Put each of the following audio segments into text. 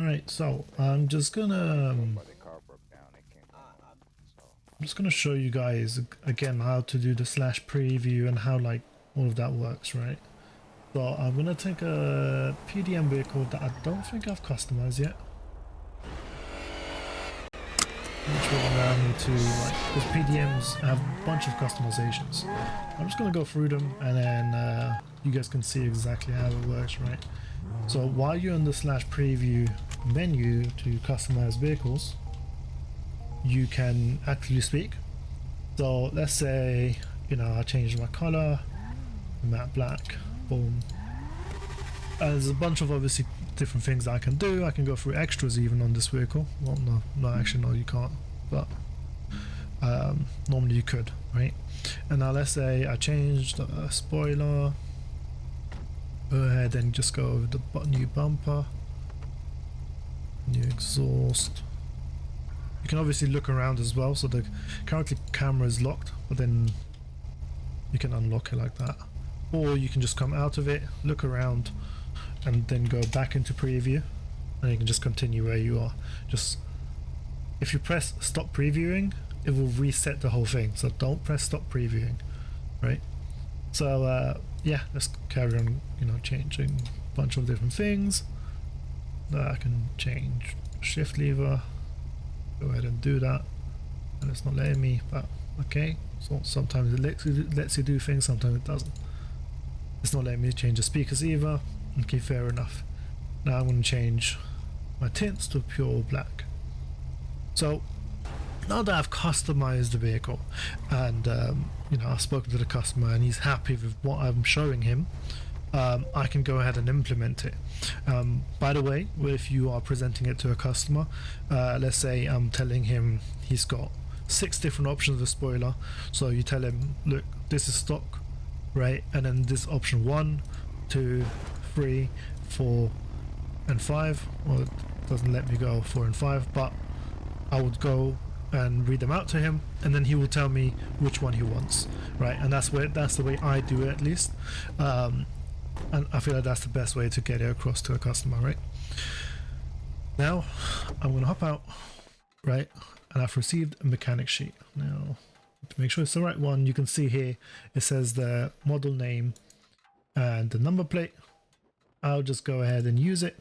Alright, so I'm just gonna But the car broke down. It can't go on. So I'm just gonna show you guys again how to do the slash preview and how like all of that works, right? So I'm gonna take a PDM vehicle that I don't think I've customized yet, which will allow me to like, because PDMs have a bunch of customizations. I'm just gonna go through them and then you guys can see exactly how it works, right? So while you're in the slash preview menu to customize vehicles, you can actually speak. So let's say, you know, I changed my color, matte black, boom. There's a bunch of obviously different things I can do. I can go through extras even on this vehicle. Well, no, actually, no, you can't. But normally you could, right? And now let's say I changed the spoiler. Go ahead and just go over the new bumper, new exhaust. You can obviously look around as well. So the currently camera is locked, but then you can unlock it like that, or you can just come out of it, look around, and then go back into preview, and you can just continue where you are. Just if you press stop previewing, it will reset the whole thing. So don't press stop previewing, right? So yeah, let's carry on, you know, changing a bunch of different things. I can change shift lever, go ahead and do that, and it's not letting me, but okay. So sometimes it lets you do things, sometimes it doesn't. It's not letting me change the speakers either. Okay, fair enough. Now I'm going to change my tints to pure black. So now that I've customized the vehicle and you know, I've spoken to the customer and he's happy with what I'm showing him, I can go ahead and implement it. By the way, if you are presenting it to a customer, let's say I'm telling him he's got 6 different options of the spoiler. So you tell him, look, this is stock, right? And then this option 1, 2, 3, 4 and 5. Well, it doesn't let me go 4 and 5, but I would go and read them out to him, and then he will tell me which one he wants, right? And that's the way I do it, at least. And I feel like that's the best way to get it across to a customer, right? Now I'm gonna hop out, right? And I've received a mechanic sheet. Now to make sure it's the right one, you can see here it says the model name and the number plate. I'll just go ahead and use it,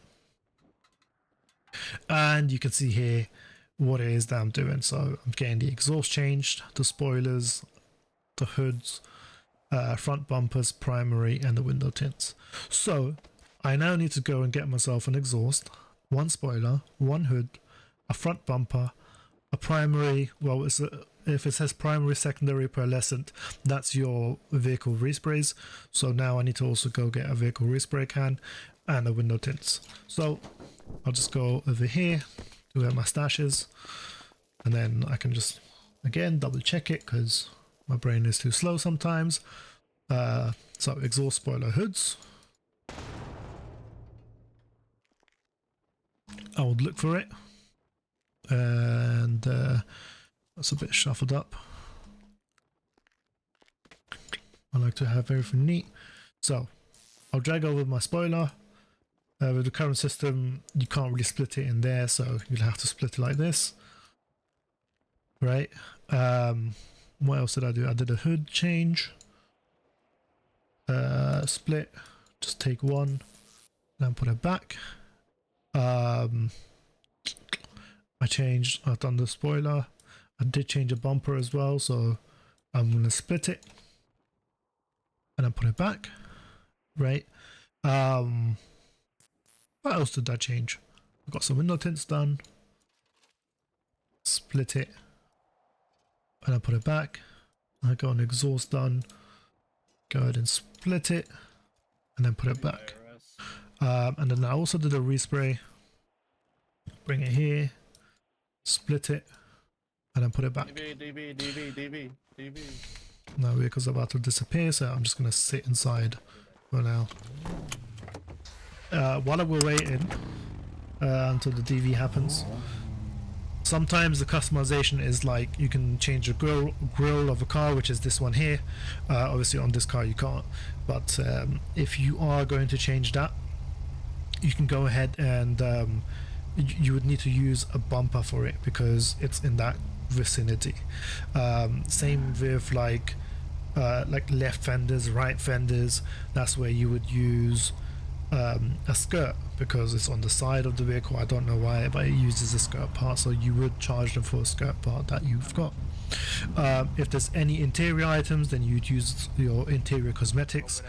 and you can see here what it is that I'm doing. So I'm getting the exhaust changed, the spoilers, the hoods, front bumpers, primary, and the window tints. So I now need to go and get myself an exhaust, 1 spoiler, 1 hood, a front bumper, a primary. Well, if it says primary, secondary, pearlescent, that's your vehicle resprays. So now I need to also go get a vehicle respray can and a window tints. So I'll just go over here to where my stash is, and then I can just again double check it because my brain is too slow sometimes. So exhaust, spoiler, hoods. I would look for it, and that's a bit shuffled up. I like to have everything neat, so I'll drag over my spoiler. With the current system, you can't really split it in there, so you'll have to split it like this, right? What else did I do? I did a hood change, split, just take 1, then put it back. I've done the spoiler. I did change a bumper as well, so I'm gonna split it and then put it back, right? What else did I change? I got some window tints done, split it, and I put it back. I got an exhaust done, go ahead and split it, and then put it back. And then I also did a respray, bring it here, split it, and then put it back. DB. Now vehicle's about to disappear, so I'm just going to sit inside for now. While we're waiting until the DV happens, sometimes the customization is like you can change the grill of a car, which is this one here. Obviously on this car you can't, but if you are going to change that, you can go ahead and you would need to use a bumper for it because it's in that vicinity. Same with like left fenders, right fenders. That's where you would use a skirt because it's on the side of the vehicle. I don't know why, but it uses a skirt part, so you would charge them for a skirt part that you've got. If there's any interior items, then you'd use your interior cosmetics,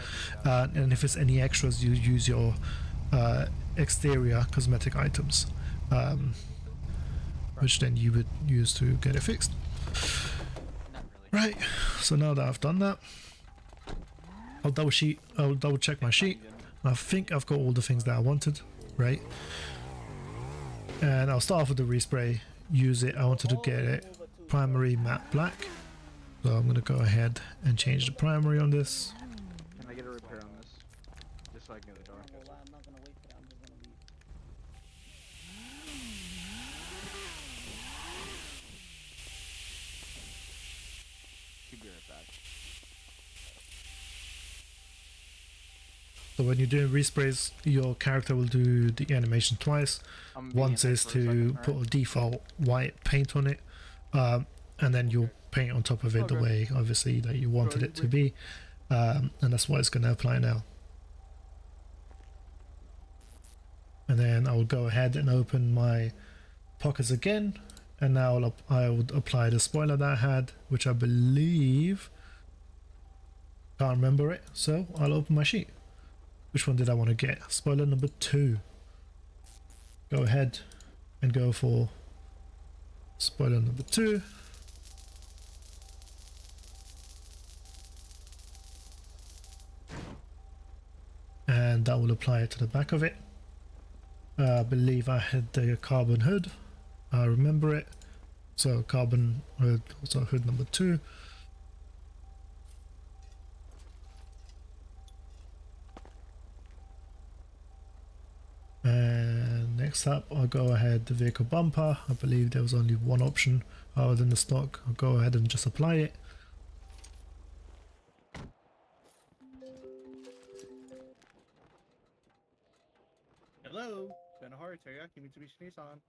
and if it's any extras, you use your exterior cosmetic items, which then you would use to get it fixed. Not really. Right, so now that I've done that, I'll double check my sheet. I think I've got all the things that I wanted, right? And I'll start off with the respray, use it. I wanted to get it primary matte black, so I'm going to go ahead and change the primary on this. Can I get a repair on this? Just so I can get the dark. I'm not gonna wait for that. I'm just gonna leave. Should be right back. So when you're doing resprays, your character will do the animation twice. I'm being Once in is for a to second, put a default white paint on it, and then you'll paint on top of it the Okay. way obviously that you wanted it to be, and that's what it's going to apply now. And then I will go ahead and open my pockets again, and now I would apply the spoiler that I had, which I believe, can't remember it, so I'll open my sheet. Which one did I want to get? Spoiler number 2. Go ahead and go for spoiler number 2. And that will apply it to the back of it. I believe I had the carbon hood. I remember it. So carbon hood, so hood number 2. And next up, I'll go ahead the vehicle bumper. I believe there was only one option other than the stock. I'll go ahead and just apply it. Hello, Ben Hart, Teriyaki Mitsubishi Nissan.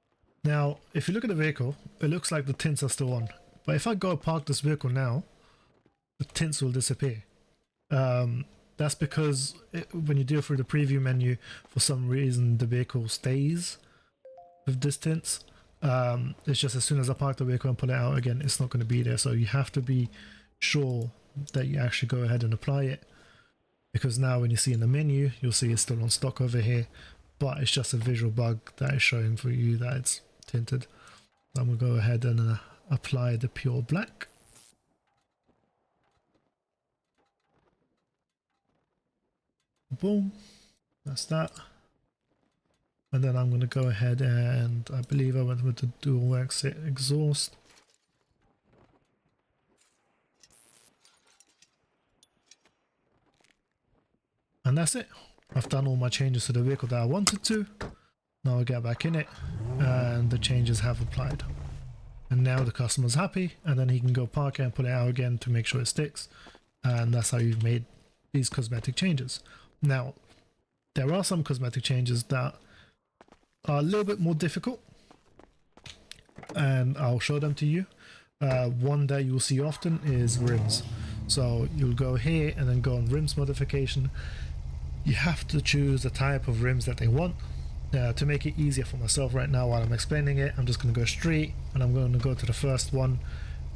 Now, if you look at the vehicle, it looks like the tints are still on. But if I go park this vehicle now, the tints will disappear. That's because when you do it through the preview menu, for some reason the vehicle stays with this tints. It's just as soon as I park the vehicle and pull it out again, it's not going to be there. So you have to be sure that you actually go ahead and apply it. Because now when you see in the menu, you'll see it's still on stock over here. But it's just a visual bug that is showing for you that it's tinted. I'm going to go ahead and apply the pure black. Boom, that's that. And then I'm going to go ahead and I believe I went with the dual exit exhaust. And that's it. I've done all my changes to the vehicle that I wanted to. Now I'll get back in it and the changes have applied. And now the customer's happy, and then he can go park it and pull it out again to make sure it sticks. And that's how you've made these cosmetic changes. Now, there are some cosmetic changes that are a little bit more difficult, and I'll show them to you. One that you'll see often is rims. So you'll go here and then go on rims modification. You have to choose the type of rims that they want. To make it easier for myself right now while I'm explaining it, I'm just going to go straight and I'm going to go to the first one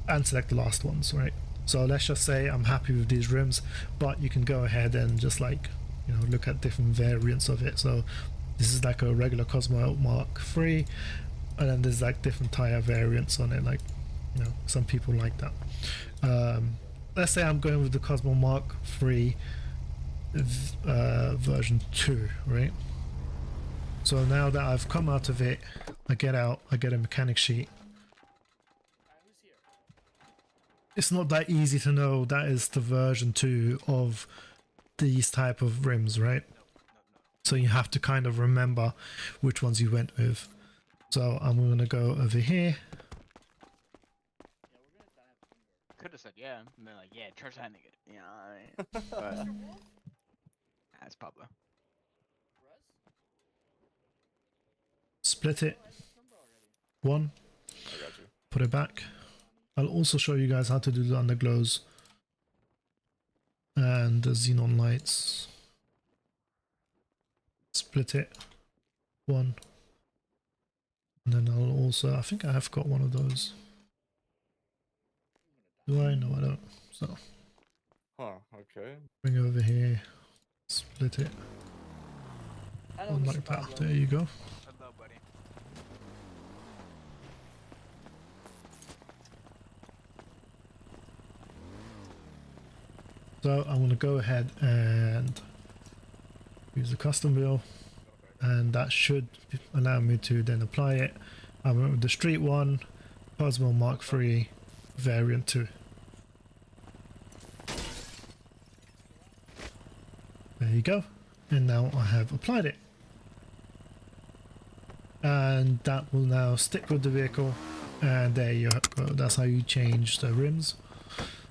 and select the last ones, right? So let's just say I'm happy with these rims, but you can go ahead and just like, you know, look at different variants of it. So this is like a regular Cosmo Mark III, and then there's like different tire variants on it, like, you know, some people like that. Let's say I'm going with the Cosmo Mark III version 2, right? So now that I've come out of it, I get out, I get a mechanic sheet. It's not that easy to know that is the version 2 of these type of rims, right? So you have to kind of remember which ones you went with. So I'm going to go over here. Could have said yeah, and been like, yeah, charge that nigga. You know what I mean? But that's Pablo. split it. One, I got you. put it back. I'll also show you guys how to do the underglows and the xenon lights. Split it. One. And then I'll also, I think I have got one of those. Do I? No, I don't. So Huh, okay. bring it over here, split it. I One don't like that. There you go. Hello, buddy. So I'm going to go ahead and use the custom wheel, and that should allow me to then apply it. I went with the street one, Cosmo Mark III variant 2. There you go. And now I have applied it. And that will now stick with the vehicle. And there you go. That's how you change the rims.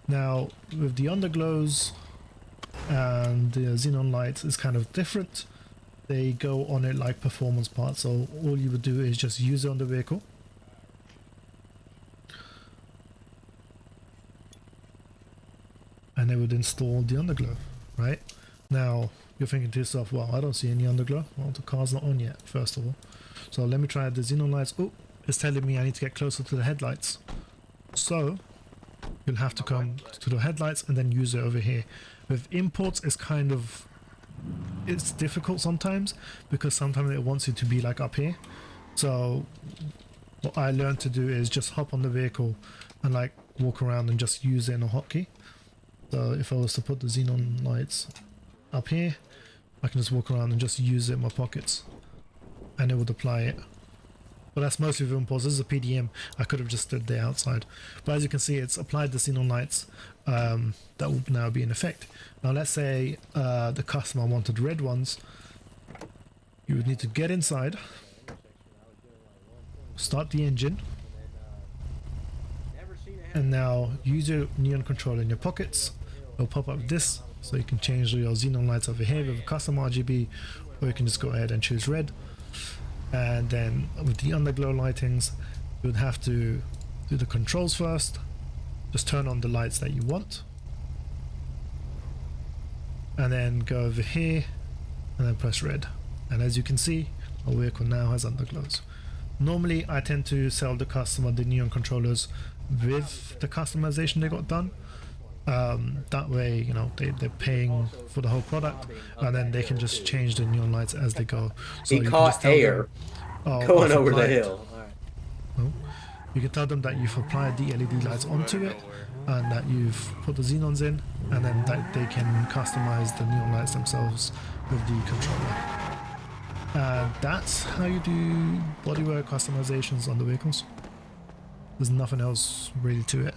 Now with the underglows and the xenon lights, it's kind of different. They go on it like performance parts, so all you would do is just use it on the vehicle. And they would install the underglow, right? Now you're thinking to yourself, well, I don't see any underglow. Well, the car's not on yet, first of all. So let me try the xenon lights. Oh, it's telling me I need to get closer to the headlights. So you'll have to come to the headlights and then use it over here. With imports, it's kind of, it's difficult sometimes because sometimes it wants you to be like up here. So what I learned to do is just hop on the vehicle and like walk around and just use it in a hotkey. So if I was to put the xenon lights up here, I can just walk around and just use it in my pockets and it would apply it. But that's mostly with imports. This is a PDM. I could have just stood there outside. But as you can see, it's applied the xenon lights that will now be in effect. Now let's say the customer wanted red ones. You would need to get inside, start the engine, and now use your neon controller in your pockets. It'll pop up this, so you can change your xenon lights over here with a custom RGB, or you can just go ahead and choose red. And then with the underglow lightings, you would have to do the controls first. Just turn on the lights that you want, and then go over here and then press red. And as you can see, our vehicle now has underglows. Normally I tend to sell the customer the neon controllers with the customization they got done. That way, you know, they're paying for the whole product, and then they can just change the neon lights as they go. So He you can caught just tell air them, oh, going I've over the applied- hill. All right. No. You can tell them that you've applied the LED lights onto it and that you've put the xenons in, and then that they can customize the neon lights themselves with the controller. And that's how you do bodywork customizations on the vehicles. There's nothing else really to it.